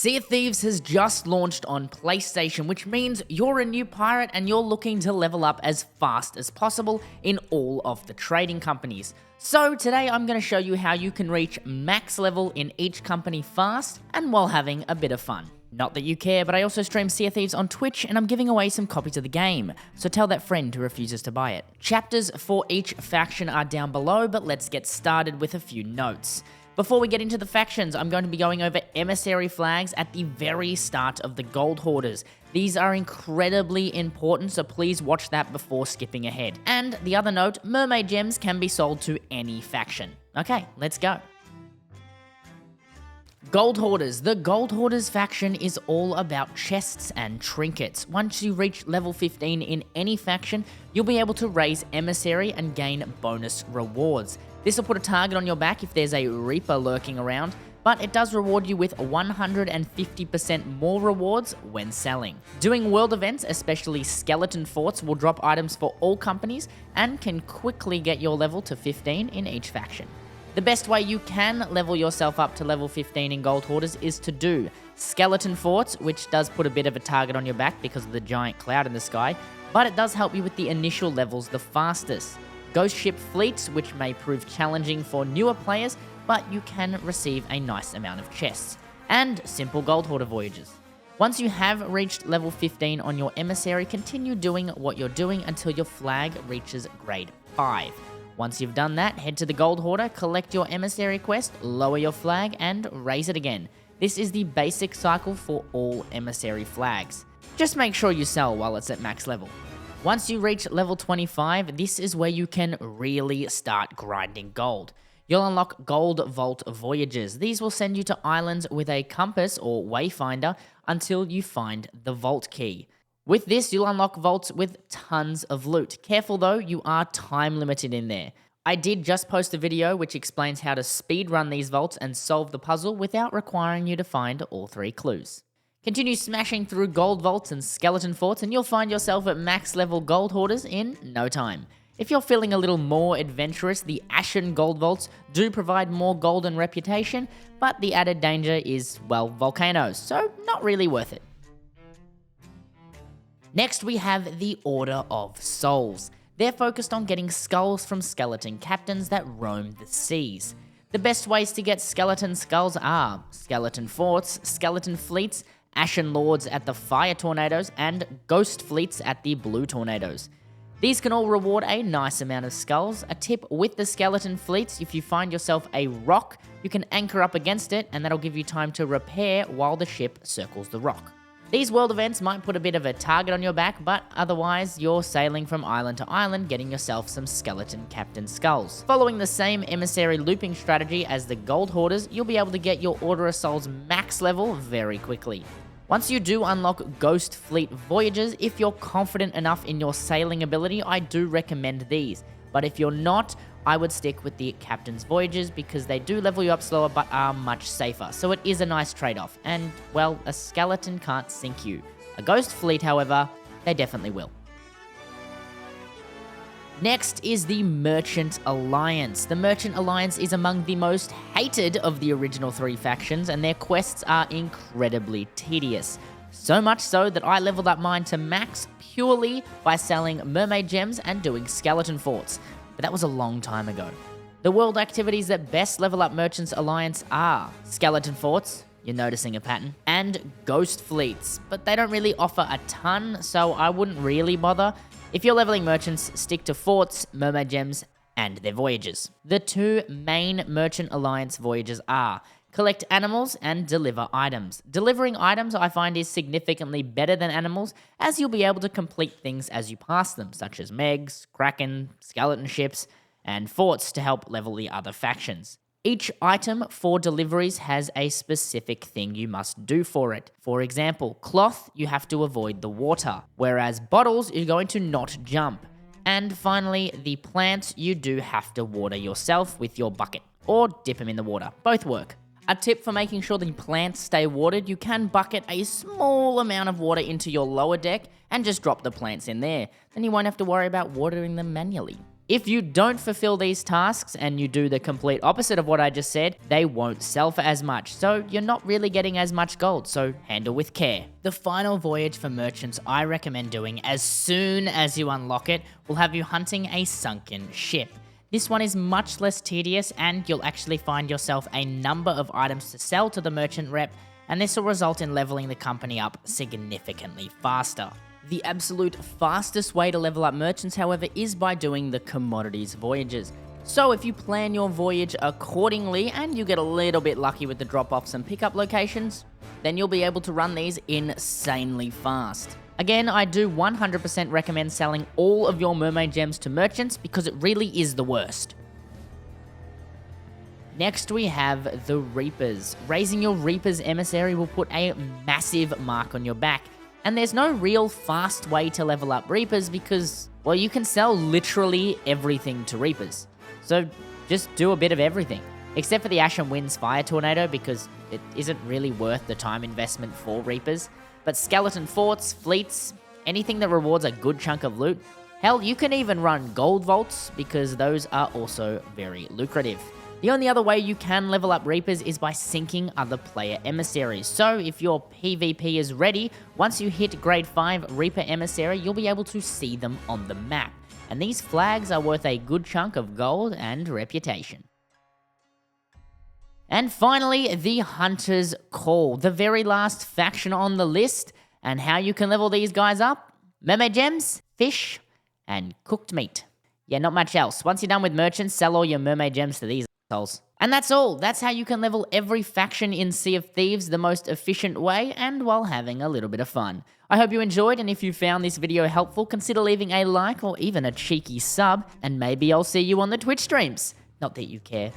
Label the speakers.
Speaker 1: Sea of Thieves has just launched on PlayStation, which means you're a new pirate and you're looking to level up as fast as possible in all of the trading companies. So today I'm going to show you how you can reach max level in each company fast and while having a bit of fun. Not that you care, but I also stream Sea of Thieves on Twitch and I'm giving away some copies of the game, so tell that friend who refuses to buy it. Chapters for each faction are down below, but let's get started with a few notes. Before we get into the factions, I'm going to be going over emissary flags at the very start of the Gold Hoarders. These are incredibly important, so please watch that before skipping ahead. And the other note, mermaid gems can be sold to any faction. Okay, let's go. Gold Hoarders. The Gold Hoarders faction is all about chests and trinkets. Once you reach level 15 in any faction, you'll be able to raise emissary and gain bonus rewards. This will put a target on your back if there's a Reaper lurking around, but it does reward you with 150% more rewards when selling. Doing world events, especially skeleton forts, will drop items for all companies and can quickly get your level to 15 in each faction. The best way you can level yourself up to level 15 in Gold Hoarders is to do skeleton forts, which does put a bit of a target on your back because of the giant cloud in the sky, but it does help you with the initial levels the fastest. Ghost ship fleets, which may prove challenging for newer players, but you can receive a nice amount of chests. And simple Gold Hoarder voyages. Once you have reached level 15 on your emissary, continue doing what you're doing until your flag reaches grade 5. Once you've done that, head to the Gold Hoarder, collect your emissary quest, lower your flag, and raise it again. This is the basic cycle for all emissary flags. Just make sure you sell while it's at max level. Once you reach level 25, this is where you can really start grinding gold. You'll unlock Gold Vault Voyages. These will send you to islands with a compass or wayfinder until you find the vault key. With this, you'll unlock vaults with tons of loot. Careful though, you are time limited in there. I did just post a video which explains how to speedrun these vaults and solve the puzzle without requiring you to find all 3 clues. Continue smashing through gold vaults and skeleton forts and you'll find yourself at max level Gold Hoarders in no time. If you're feeling a little more adventurous, the Ashen Gold Vaults do provide more golden reputation, but the added danger is, well, volcanoes, so not really worth it. Next we have the Order of Souls. They're focused on getting skulls from skeleton captains that roam the seas. The best ways to get skeleton skulls are skeleton forts, skeleton fleets, Ashen Lords at the Fire Tornadoes, and Ghost Fleets at the Blue Tornadoes. These can all reward a nice amount of skulls. A tip with the skeleton fleets, if you find yourself a rock, you can anchor up against it and that'll give you time to repair while the ship circles the rock. These world events might put a bit of a target on your back, but otherwise you're sailing from island to island getting yourself some skeleton captain skulls. Following the same emissary looping strategy as the Gold Hoarders, you'll be able to get your Order of Souls max level very quickly. Once you do unlock Ghost Fleet Voyages, if you're confident enough in your sailing ability, I do recommend these. But if you're not, I would stick with the Captain's Voyages because they do level you up slower but are much safer. So it is a nice trade-off. And, well, a skeleton can't sink you. A Ghost Fleet, however, they definitely will. Next is the Merchant Alliance. The Merchant Alliance is among the most hated of the original 3 factions, and their quests are incredibly tedious. So much so that I leveled up mine to max purely by selling mermaid gems and doing skeleton forts. But that was a long time ago. The world activities that best level up Merchants Alliance are skeleton forts, you're noticing a pattern, and ghost fleets, but they don't really offer a ton, so I wouldn't really bother. If you're leveling merchants, stick to forts, mermaid gems, and their voyages. The 2 main Merchant Alliance voyages are collect animals and deliver items. Delivering items I find is significantly better than animals, as you'll be able to complete things as you pass them, such as Megs, Kraken, skeleton ships, and forts to help level the other factions. Each item for deliveries has a specific thing you must do for it. For example, cloth, you have to avoid the water, whereas bottles, you're going to not jump. And finally, the plants, you do have to water yourself with your bucket, or dip them in the water. Both work. A tip for making sure the plants stay watered, you can bucket a small amount of water into your lower deck and just drop the plants in there. Then you won't have to worry about watering them manually. If you don't fulfill these tasks and you do the complete opposite of what I just said, they won't sell for as much, so you're not really getting as much gold, so handle with care. The final voyage for merchants I recommend doing as soon as you unlock it will have you hunting a sunken ship. This one is much less tedious and you'll actually find yourself a number of items to sell to the merchant rep, and this will result in leveling the company up significantly faster. The absolute fastest way to level up merchants, however, is by doing the commodities voyages. So if you plan your voyage accordingly and you get a little bit lucky with the drop-offs and pickup locations, then you'll be able to run these insanely fast. Again, I do 100% recommend selling all of your mermaid gems to merchants because it really is the worst. Next we have the Reapers. Raising your Reapers emissary will put a massive mark on your back. And there's no real fast way to level up Reapers because, well, you can sell literally everything to Reapers. So just do a bit of everything. Except for the Ash and Winds Fire Tornado because it isn't really worth the time investment for Reapers. But skeleton forts, fleets, anything that rewards a good chunk of loot. Hell, you can even run gold vaults because those are also very lucrative. The only other way you can level up Reapers is by sinking other player emissaries. So if your PvP is ready, once you hit grade 5 Reaper emissary, you'll be able to see them on the map. And these flags are worth a good chunk of gold and reputation. And finally, the Hunter's Call, the very last faction on the list. And how you can level these guys up? Mermaid gems, fish, and cooked meat. Yeah, not much else. Once you're done with merchants, sell all your mermaid gems to these assholes. And that's all. That's how you can level every faction in Sea of Thieves the most efficient way and while having a little bit of fun. I hope you enjoyed, and if you found this video helpful, consider leaving a like or even a cheeky sub, and maybe I'll see you on the Twitch streams. Not that you care.